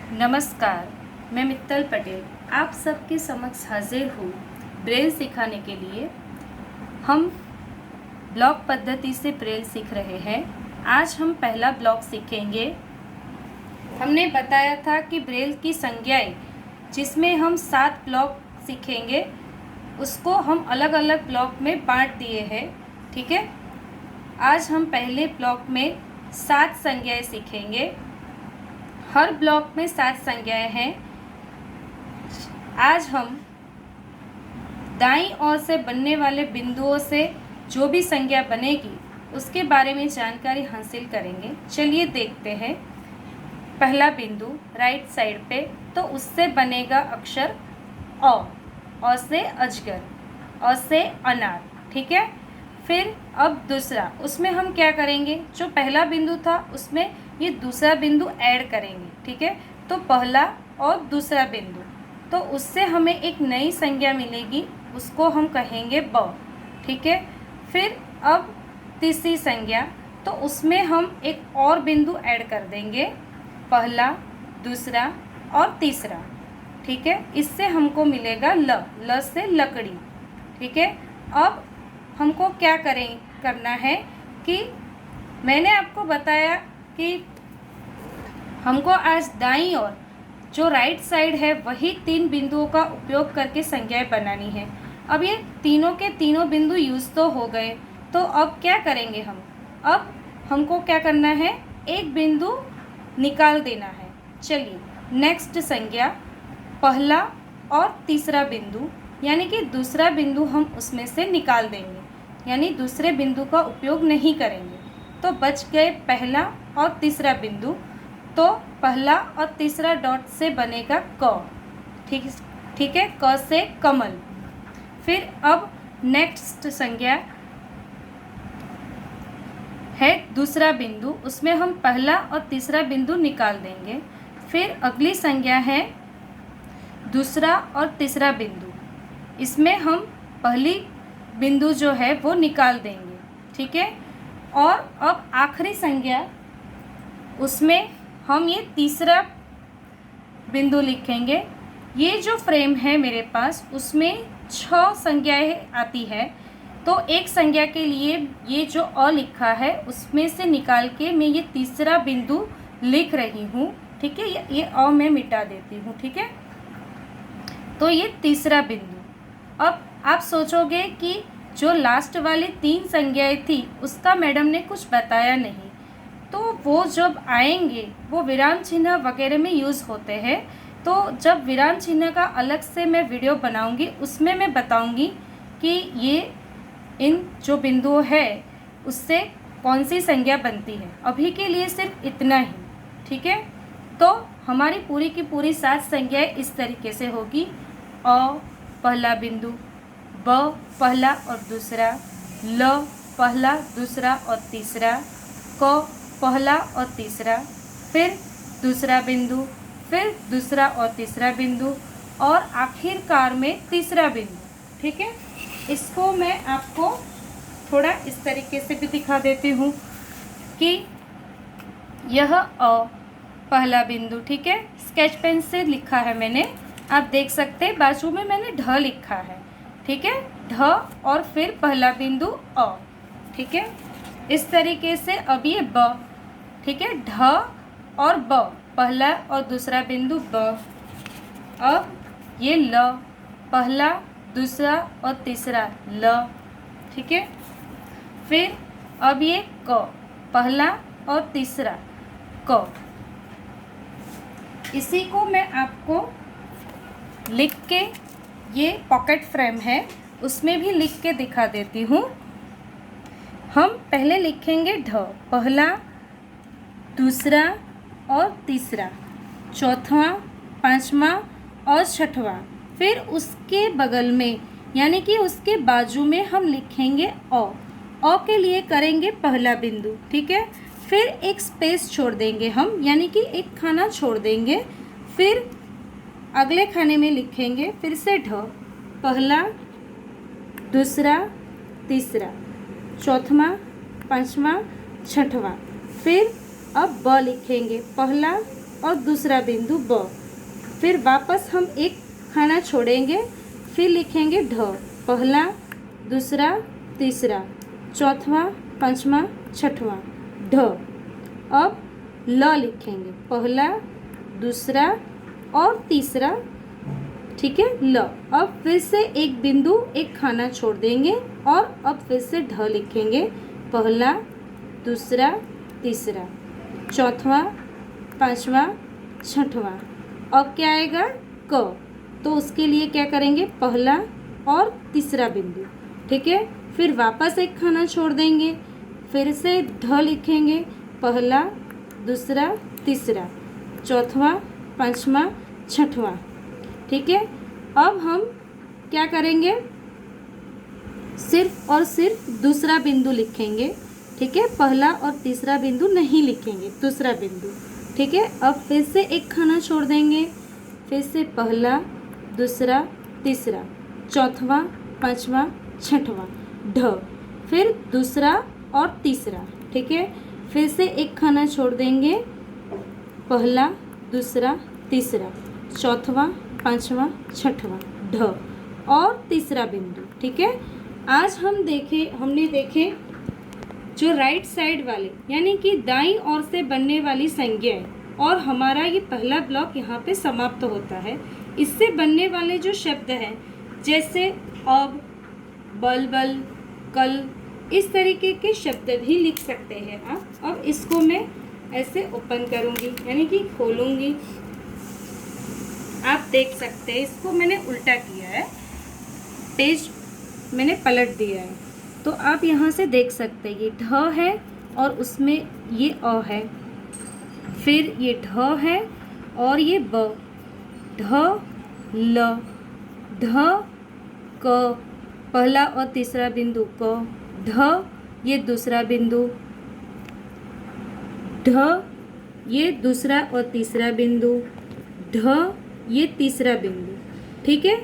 नमस्कार, मैं मित्तल पटेल आप सबके समक्ष हाजिर हूँ ब्रेल सिखाने के लिए। हम ब्लॉक पद्धति से ब्रेल सीख रहे हैं। आज हम पहला ब्लॉक सीखेंगे। हमने बताया था कि ब्रेल की संज्ञाएं जिसमें हम 7 ब्लॉक सीखेंगे उसको हम अलग अलग ब्लॉक में बांट दिए हैं, ठीक है। आज हम पहले ब्लॉक में 7 संज्ञाएं सीखेंगे। हर ब्लॉक में 7 संज्ञाएं हैं। आज हम दाईं ओर से बनने वाले बिंदुओं से जो भी संज्ञा बनेगी उसके बारे में जानकारी हासिल करेंगे। चलिए देखते हैं। पहला बिंदु राइट साइड पे, तो उससे बनेगा अक्षर अ से अजगर, अ से अनार, ठीक है। फिर अब दूसरा, उसमें हम क्या करेंगे, जो पहला बिंदु था उसमें ये दूसरा बिंदु ऐड करेंगे, ठीक है। तो पहला और दूसरा बिंदु, तो उससे हमें एक नई संज्ञा मिलेगी, उसको हम कहेंगे ब, ठीक है। फिर अब तीसरी संज्ञा, तो उसमें हम एक और बिंदु ऐड कर देंगे, पहला, दूसरा और तीसरा, ठीक है। इससे हमको मिलेगा ल, ल से लकड़ी, ठीक है। अब हमको क्या करना है कि मैंने आपको बताया कि हमको आज दाईं ओर जो राइट साइड है वही 3 बिंदुओं का उपयोग करके संज्ञाएं बनानी है। अब ये तीनों के तीनों बिंदु यूज तो हो गए, तो अब क्या करेंगे हम, अब हमको क्या करना है, एक बिंदु निकाल देना है। चलिए नेक्स्ट संज्ञा, पहला और तीसरा बिंदु, यानी कि दूसरा बिंदु हम उसमें से निकाल देंगे, यानी दूसरे बिंदु का उपयोग नहीं करेंगे। तो बच गए पहला और तीसरा बिंदु, तो पहला और तीसरा डॉट से बनेगा क, ठीक है, क से कमल। फिर अब नेक्स्ट संज्ञा है दूसरा बिंदु, उसमें हम पहला और तीसरा बिंदु निकाल देंगे। फिर अगली संज्ञा है दूसरा और तीसरा बिंदु, इसमें हम पहली बिंदु जो है वो निकाल देंगे, ठीक है। और अब आखिरी संज्ञा, उसमें हम ये तीसरा बिंदु लिखेंगे। ये जो फ्रेम है मेरे पास उसमें 6 संज्ञाएं आती है, तो एक संज्ञा के लिए ये जो अ लिखा है उसमें से निकाल के मैं ये तीसरा बिंदु लिख रही हूँ, ठीक है। ये अ मैं मिटा देती हूँ, ठीक है। तो ये तीसरा बिंदु। अब आप सोचोगे कि जो लास्ट वाली 3 संज्ञाएं थी उसका मैडम ने कुछ बताया नहीं, तो वो जब आएंगे वो विराम चिन्ह वगैरह में यूज़ होते हैं। तो जब विराम चिन्ह का अलग से मैं वीडियो बनाऊंगी उसमें मैं बताऊंगी कि ये इन जो बिंदु है उससे कौन सी संज्ञा बनती है। अभी के लिए सिर्फ इतना ही, ठीक है। तो हमारी पूरी की पूरी 7 संज्ञाएं इस तरीके से होगी। अ पहला बिंदु, ब पहला और दूसरा, ल पहला दूसरा और तीसरा, क पहला और तीसरा, फिर दूसरा बिंदु, फिर दूसरा और तीसरा बिंदु, और आखिरकार में तीसरा बिंदु, ठीक है। इसको मैं आपको थोड़ा इस तरीके से भी दिखा देती हूँ कि यह अ पहला बिंदु, ठीक है, स्केच पेन से लिखा है मैंने, आप देख सकते हैं। बाजू में मैंने ढ लिखा है, ठीक है, ढ और फिर पहला बिंदु अ, ठीक है। इस तरीके से अब ये ब, ठीक है, ढ और ब, पहला और दूसरा बिंदु ब। अब ये ल, पहला दूसरा और तीसरा ल, ठीक है। फिर अब ये क, पहला और तीसरा क। इसी को मैं आपको लिख के, ये पॉकेट फ्रेम है उसमें भी लिख के दिखा देती हूँ। हम पहले लिखेंगे ढ, पहला दूसरा और तीसरा, चौथा, पांचवा और छठवां। फिर उसके बगल में यानी कि उसके बाजू में हम लिखेंगे अ के लिए करेंगे पहला बिंदु, ठीक है। फिर एक स्पेस छोड़ देंगे हम, यानी कि एक खाना छोड़ देंगे। फिर अगले खाने में लिखेंगे फिर से ढ, पहला दूसरा तीसरा, चौथा, पांचवा, छठवां। फिर अब ब लिखेंगे, पहला और दूसरा बिंदु ब। फिर वापस हम एक खाना छोड़ेंगे, फिर लिखेंगे ढ, पहला, दूसरा, तीसरा, चौथा, पांचवा, छठवां, ढ। अब ल लिखेंगे, पहला, दूसरा और तीसरा, ठीक है, ल। अब फिर से एक बिंदु एक खाना छोड़ देंगे और अब फिर से ढ लिखेंगे, पहला, दूसरा, तीसरा, चौथा, पांचवा, छठवां। अब क्या आएगा, क। तो उसके लिए क्या करेंगे, पहला और तीसरा बिंदु, ठीक है। फिर वापस एक खाना छोड़ देंगे, फिर से ढ लिखेंगे, पहला, दूसरा, तीसरा, चौथा, पांचवा, छठवां, ठीक है। अब हम क्या करेंगे, सिर्फ और सिर्फ दूसरा बिंदु लिखेंगे, ठीक है। पहला और तीसरा बिंदु नहीं लिखेंगे, दूसरा बिंदु, ठीक है। अब फिर से एक खाना छोड़ देंगे, फिर से पहला, दूसरा, तीसरा, चौथा, पांचवा, छठवां, ढ। फिर दूसरा और तीसरा, ठीक है। फिर से एक खाना छोड़ देंगे, पहला, दूसरा, तीसरा, चौथा, पांचवा, छठवां, ढ और तीसरा बिंदु, ठीक है। आज हमने देखे जो राइट साइड वाले यानी कि दाईं ओर से बनने वाली संज्ञाएं, और हमारा ये पहला ब्लॉक यहाँ पे समाप्त होता है। इससे बनने वाले जो शब्द हैं जैसे अब, बल, कल, इस तरीके के शब्द भी लिख सकते हैं आप। अब इसको मैं ऐसे ओपन करूँगी यानी कि खोलूँगी, आप देख सकते हैं। इसको मैंने उल्टा किया है, पेज मैंने पलट दिया है, तो आप यहाँ से देख सकते हैं ये ढ है और उसमें ये अ है, फिर ये ढ है और ये ब, ढ, ल, ढ, क, पहला और तीसरा बिंदु क, ढ, ये दूसरा बिंदु, ढ, ये दूसरा और तीसरा बिंदु, ढ, ये तीसरा बिंदु, ठीक है।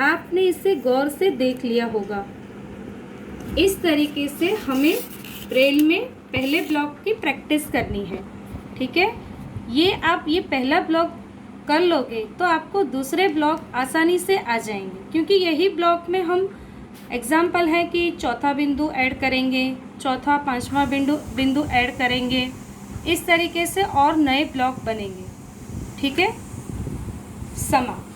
आपने इसे गौर से देख लिया होगा। इस तरीके से हमें ब्रेल में पहले ब्लॉक की प्रैक्टिस करनी है, ठीक है। ये आप ये पहला ब्लॉक कर लोगे तो आपको दूसरे ब्लॉक आसानी से आ जाएंगे, क्योंकि यही ब्लॉक में हम एग्जाम्पल है कि चौथा बिंदु ऐड करेंगे, चौथा पांचवा बिंदु ऐड करेंगे, इस तरीके से और नए ब्लॉक बनेंगे, ठीक है। समाप्त।